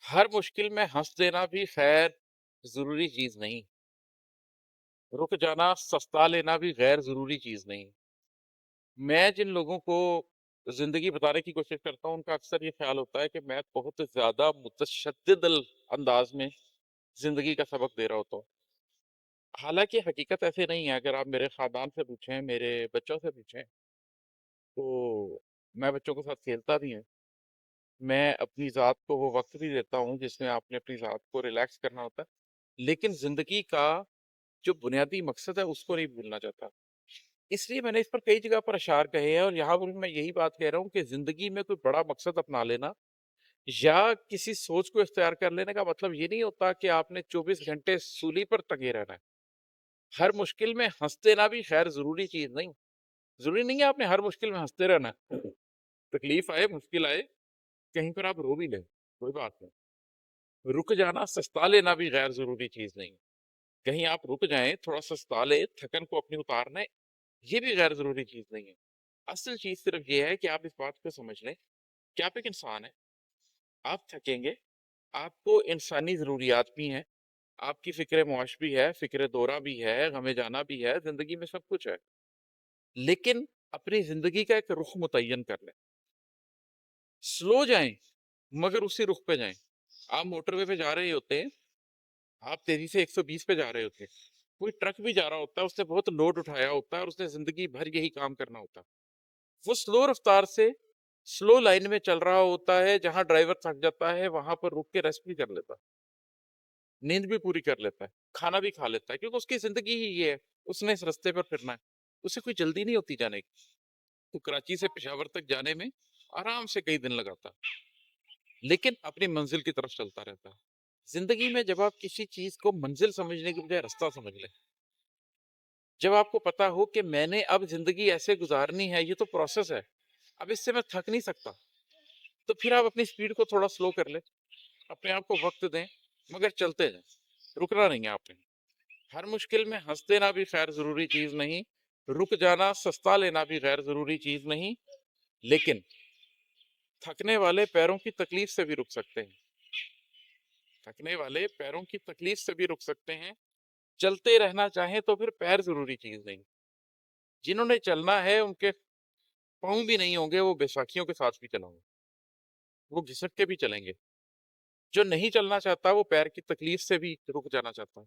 ہر مشکل میں ہنس دینا بھی خیر ضروری چیز نہیں، رک جانا سستا لینا بھی غیر ضروری چیز نہیں۔ میں جن لوگوں کو زندگی بتانے کی کوشش کرتا ہوں ان کا اکثر یہ خیال ہوتا ہے کہ میں بہت زیادہ متشدد انداز میں زندگی کا سبق دے رہا ہوتا ہوں۔ حالانکہ حقیقت ایسے نہیں ہے، اگر آپ میرے خاندان سے پوچھیں، میرے بچوں سے پوچھیں، تو میں بچوں کے ساتھ کھیلتا بھی ہوں، میں اپنی ذات کو وہ وقت بھی دیتا ہوں جس میں آپ نے اپنی ذات کو ریلیکس کرنا ہوتا ہے، لیکن زندگی کا جو بنیادی مقصد ہے اس کو نہیں بھولنا چاہتا۔ اس لیے میں نے اس پر کئی جگہ پر اشعار کہے ہیں، اور یہاں پر بھی میں یہی بات کہہ رہا ہوں کہ زندگی میں کوئی بڑا مقصد اپنا لینا یا کسی سوچ کو اختیار کر لینے کا مطلب یہ نہیں ہوتا کہ آپ نے 24 گھنٹے سولی پر ٹنگے رہنا ہے۔ ہر مشکل میں ہنستے نہ بھی خیر ضروری چیز نہیں، ضروری نہیں ہے آپ نے ہر مشکل میں ہنستے رہنا ہے۔ تکلیف آئے، مشکل آئے، کہیں پر آپ رو بھی لیں، کوئی بات نہیں۔ رک جانا سستا لینا بھی غیر ضروری چیز نہیں، کہیں آپ رک جائیں، تھوڑا سستا لیں، تھکن کو اپنی اتارنا ہے، یہ بھی غیر ضروری چیز نہیں ہے۔ اصل چیز صرف یہ ہے کہ آپ اس بات کو سمجھ لیں کہ آپ ایک انسان ہیں، آپ تھکیں گے، آپ کو انسانی ضروریات بھی ہیں، آپ کی فکر معاش بھی ہے، فکر دورہ بھی ہے، غم جانا بھی ہے، زندگی میں سب کچھ ہے، لیکن اپنی زندگی کا ایک رخ متعین کر لیں۔ سلو جائیں مگر اسی رخ پہ جائیں۔ آپ موٹر وے پہ جا رہے ہوتے ہیں، آپ تیزی سے 120 پہ جا رہے ہوتے ہیں، کوئی ٹرک بھی جا رہا ہوتا ہے، اس نے بہت لوڈ اٹھایا ہوتا ہے اور اس نے زندگی بھر یہی کام کرنا ہوتا ہے، وہ سلو رفتار سے سلو لائن میں چل رہا ہوتا ہے، جہاں ڈرائیور تھک جاتا ہے وہاں پر رک کے ریسٹ بھی کر لیتا ہے، نیند بھی پوری کر لیتا ہے، کھانا بھی کھا لیتا ہے، کیونکہ اس کی زندگی ہی یہ ہے، اس نے اس رستے پر پھرنا ہے، اسے کوئی جلدی نہیں ہوتی جانے کی۔ تو کراچی سے پشاور تک جانے میں آرام سے کئی دن لگاتا، لیکن اپنی منزل کی طرف چلتا رہتا ہے۔ زندگی میں جب آپ کسی چیز کو منزل سمجھنے کی بجائے رستہ سمجھ لیں، جب آپ کو پتا ہو کہ میں نے اب زندگی ایسے گزارنی ہے، یہ تو پروسیس ہے، اب اس سے میں تھک نہیں سکتا، تو پھر آپ اپنی سپیڈ کو تھوڑا سلو کر لیں، اپنے آپ کو وقت دیں، مگر چلتے جائیں، رکنا نہیں ہے آپ نے۔ ہر مشکل میں ہنس دینا بھی خیر ضروری چیز نہیں، رک جانا سستا لینا بھی غیر ضروری چیز نہیں، لیکن تھکنے والے پیروں کی تکلیف سے بھی رک سکتے ہیں، تھکنے والے پیروں کی تکلیف سے بھی رک سکتے ہیں، چلتے رہنا چاہیں تو پھر پیر ضروری چیز نہیں۔ جنہوں نے چلنا ہے ان کے پاؤں بھی نہیں ہوں گے، وہ بیساکھیوں کے ساتھ بھی چلیں گے، وہ گھسٹ کے بھی چلیں گے۔ جو نہیں چلنا چاہتا وہ پیر کی تکلیف سے بھی رک جانا چاہتا ہے۔